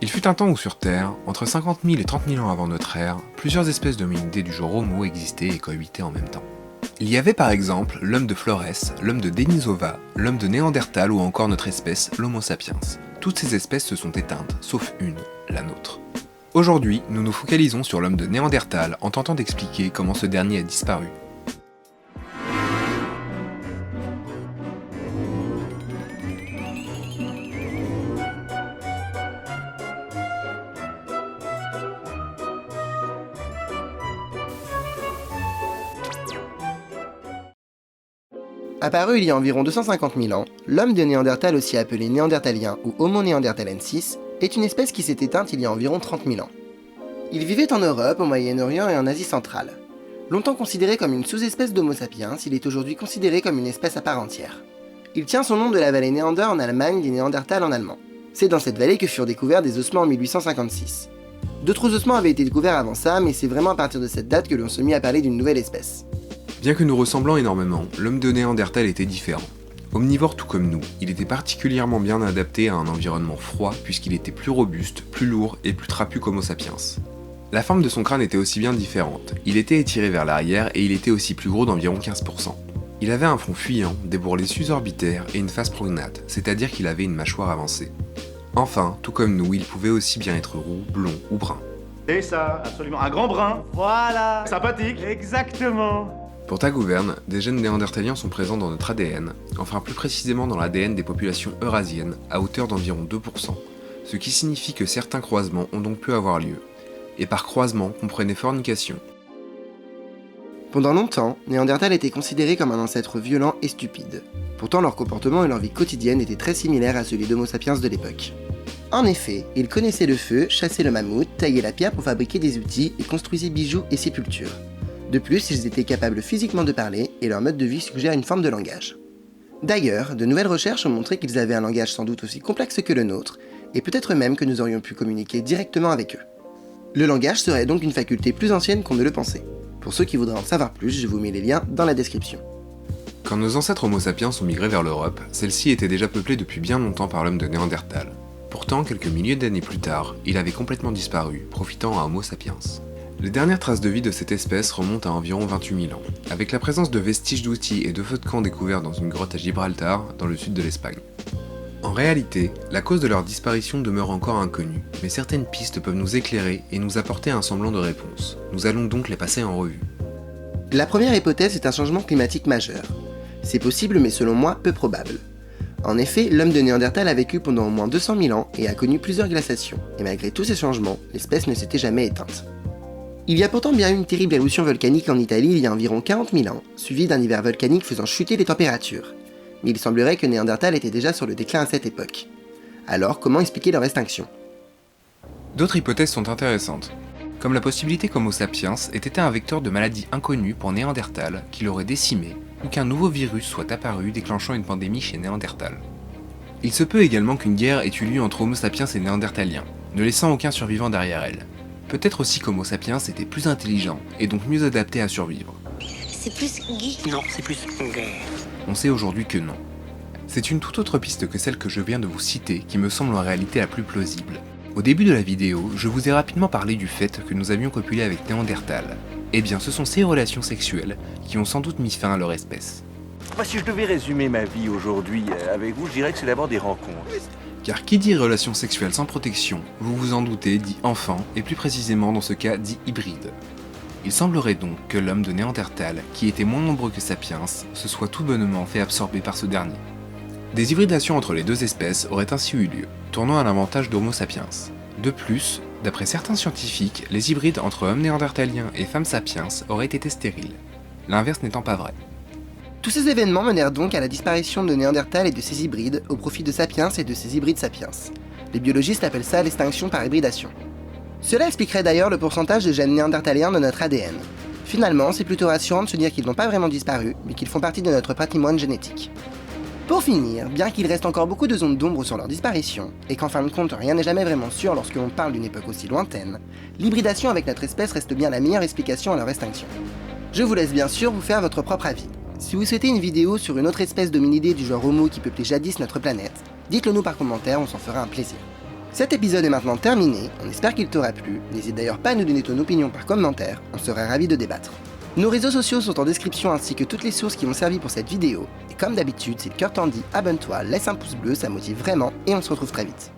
Il fut un temps où sur Terre, entre 50 000 et 30 000 ans avant notre ère, plusieurs espèces d'hominidés du genre Homo existaient et cohabitaient en même temps. Il y avait par exemple l'homme de Flores, l'homme de Denisova, l'homme de Néandertal ou encore notre espèce, l'Homo sapiens. Toutes ces espèces se sont éteintes, sauf une, la nôtre. Aujourd'hui, nous nous focalisons sur l'homme de Néandertal en tentant d'expliquer comment ce dernier a disparu. Apparu il y a environ 250 000 ans, l'homme de Néandertal, aussi appelé néandertalien ou Homo neanderthalensis, est une espèce qui s'est éteinte il y a environ 30 000 ans. Il vivait en Europe, au Moyen-Orient et en Asie centrale. Longtemps considéré comme une sous-espèce d'Homo sapiens, il est aujourd'hui considéré comme une espèce à part entière. Il tient son nom de la vallée Néander en Allemagne et Néandertal en allemand. C'est dans cette vallée que furent découverts des ossements en 1856. D'autres ossements avaient été découverts avant ça, mais c'est vraiment à partir de cette date que l'on se mit à parler d'une nouvelle espèce. Bien que nous ressemblant énormément, l'homme de Néandertal était différent. Omnivore tout comme nous, il était particulièrement bien adapté à un environnement froid puisqu'il était plus robuste, plus lourd et plus trapu qu'Homo sapiens. La forme de son crâne était aussi bien différente, il était étiré vers l'arrière et il était aussi plus gros d'environ 15%. Il avait un front fuyant, des bourrelets sus-orbitaires et une face prognate, c'est-à-dire qu'il avait une mâchoire avancée. Enfin, tout comme nous, il pouvait aussi bien être roux, blond ou brun. Et ça, absolument, un grand brun. Voilà. Sympathique. Exactement. Pour ta gouverne, des gènes néandertaliens sont présents dans notre ADN, enfin plus précisément dans l'ADN des populations eurasiennes, à hauteur d'environ 2%, ce qui signifie que certains croisements ont donc pu avoir lieu. Et par croisement, comprenez fornication. Pendant longtemps, Néandertal était considéré comme un ancêtre violent et stupide. Pourtant, leur comportement et leur vie quotidienne étaient très similaires à celui d'Homo sapiens de l'époque. En effet, ils connaissaient le feu, chassaient le mammouth, taillaient la pierre pour fabriquer des outils et construisaient bijoux et sépultures. De plus, ils étaient capables physiquement de parler et leur mode de vie suggère une forme de langage. D'ailleurs, de nouvelles recherches ont montré qu'ils avaient un langage sans doute aussi complexe que le nôtre, et peut-être même que nous aurions pu communiquer directement avec eux. Le langage serait donc une faculté plus ancienne qu'on ne le pensait. Pour ceux qui voudraient en savoir plus, je vous mets les liens dans la description. Quand nos ancêtres Homo sapiens ont migré vers l'Europe, celle-ci était déjà peuplée depuis bien longtemps par l'homme de Néandertal. Pourtant, quelques milliers d'années plus tard, il avait complètement disparu, profitant à Homo sapiens. Les dernières traces de vie de cette espèce remontent à environ 28 000 ans, avec la présence de vestiges d'outils et de feux de camp découverts dans une grotte à Gibraltar, dans le sud de l'Espagne. En réalité, la cause de leur disparition demeure encore inconnue, mais certaines pistes peuvent nous éclairer et nous apporter un semblant de réponse. Nous allons donc les passer en revue. La première hypothèse est un changement climatique majeur. C'est possible, mais selon moi, peu probable. En effet, l'homme de Néandertal a vécu pendant au moins 200 000 ans et a connu plusieurs glaciations, et malgré tous ces changements, l'espèce ne s'était jamais éteinte. Il y a pourtant bien eu une terrible éruption volcanique en Italie il y a environ 40 000 ans, suivie d'un hiver volcanique faisant chuter les températures. Mais il semblerait que Néandertal était déjà sur le déclin à cette époque. Alors, comment expliquer leur extinction ? D'autres hypothèses sont intéressantes, comme la possibilité qu'Homo sapiens ait été un vecteur de maladie inconnue pour Néandertal qui l'aurait décimé, ou qu'un nouveau virus soit apparu déclenchant une pandémie chez Néandertal. Il se peut également qu'une guerre ait eu lieu entre Homo sapiens et Néandertaliens, ne laissant aucun survivant derrière elle. Peut-être aussi qu'Homo sapiens était plus intelligent et donc mieux adapté à survivre. C'est plus gay. Non, c'est plus gay. On sait aujourd'hui que non. C'est une toute autre piste que celle que je viens de vous citer qui me semble en réalité la plus plausible. Au début de la vidéo, je vous ai rapidement parlé du fait que nous avions copulé avec Néandertal. Eh bien, ce sont ces relations sexuelles qui ont sans doute mis fin à leur espèce. Moi, si je devais résumer ma vie aujourd'hui avec vous, je dirais que c'est d'abord des rencontres. Car qui dit relations sexuelles sans protection, vous vous en doutez, dit enfant, et plus précisément dans ce cas dit hybride. Il semblerait donc que l'homme de Néandertal, qui était moins nombreux que Sapiens, se soit tout bonnement fait absorber par ce dernier. Des hybridations entre les deux espèces auraient ainsi eu lieu, tournant à l'avantage d'Homo sapiens. De plus, d'après certains scientifiques, les hybrides entre hommes néandertaliens et femmes sapiens auraient été stériles, l'inverse n'étant pas vrai. Tous ces événements menèrent donc à la disparition de Néandertal et de ses hybrides au profit de Sapiens et de ses hybrides Sapiens. Les biologistes appellent ça l'extinction par hybridation. Cela expliquerait d'ailleurs le pourcentage de gènes néandertaliens dans notre ADN. Finalement, c'est plutôt rassurant de se dire qu'ils n'ont pas vraiment disparu, mais qu'ils font partie de notre patrimoine génétique. Pour finir, bien qu'il reste encore beaucoup de zones d'ombre sur leur disparition, et qu'en fin de compte rien n'est jamais vraiment sûr lorsque l'on parle d'une époque aussi lointaine, l'hybridation avec notre espèce reste bien la meilleure explication à leur extinction. Je vous laisse bien sûr vous faire votre propre avis. Si vous souhaitez une vidéo sur une autre espèce d'hominidé du genre Homo qui peuplait jadis notre planète, dites-le nous par commentaire, on s'en fera un plaisir. Cet épisode est maintenant terminé, on espère qu'il t'aura plu, n'hésite d'ailleurs pas à nous donner ton opinion par commentaire, on serait ravis de débattre. Nos réseaux sociaux sont en description ainsi que toutes les sources qui m'ont servi pour cette vidéo, et comme d'habitude, si le cœur t'en dit, abonne-toi, laisse un pouce bleu, ça motive vraiment, et on se retrouve très vite.